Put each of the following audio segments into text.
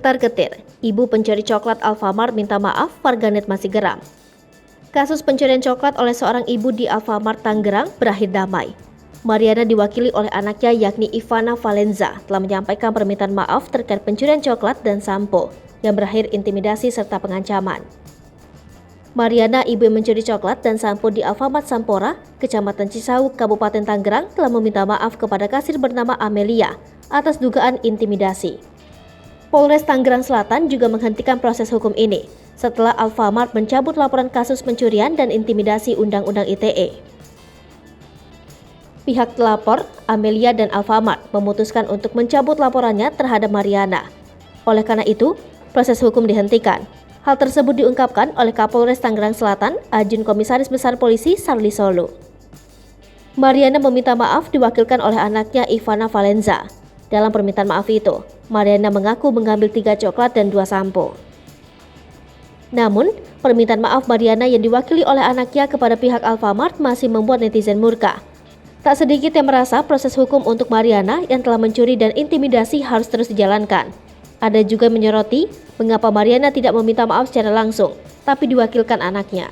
Getar-getir, ibu pencuri coklat Alfamart minta maaf, warganet masih geram. Kasus pencurian coklat oleh seorang ibu di Alfamart Tangerang berakhir damai. Mariana diwakili oleh anaknya yakni Ivana Valenza telah menyampaikan permintaan maaf terkait pencurian coklat dan sampo yang berakhir intimidasi serta pengancaman. Mariana, ibu yang mencuri coklat dan sampo di Alfamart Sampora, Kecamatan Cisauk, Kabupaten Tangerang, telah meminta maaf kepada kasir bernama Amelia atas dugaan intimidasi. Polres Tangerang Selatan juga menghentikan proses hukum ini setelah Alfamart mencabut laporan kasus pencurian dan intimidasi Undang-Undang ITE. Pihak telapor, Amelia dan Alfamart memutuskan untuk mencabut laporannya terhadap Mariana. Oleh karena itu, proses hukum dihentikan. Hal tersebut diungkapkan oleh Kapolres Tangerang Selatan, Ajun Komisaris Besar Polisi Sarli Solo. Mariana meminta maaf diwakilkan oleh anaknya Ivana Valenza. Dalam permintaan maaf itu, Mariana mengaku mengambil 3 coklat dan 2 sampo. Namun, permintaan maaf Mariana yang diwakili oleh anaknya kepada pihak Alfamart masih membuat netizen murka. Tak sedikit yang merasa proses hukum untuk Mariana yang telah mencuri dan intimidasi harus terus dijalankan. Ada juga yang menyoroti mengapa Mariana tidak meminta maaf secara langsung, tapi diwakilkan anaknya.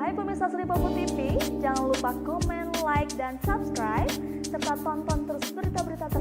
Hai pemirsa Sri Popo TV, jangan lupa komen, like, dan subscribe, serta tonton terus berita-berita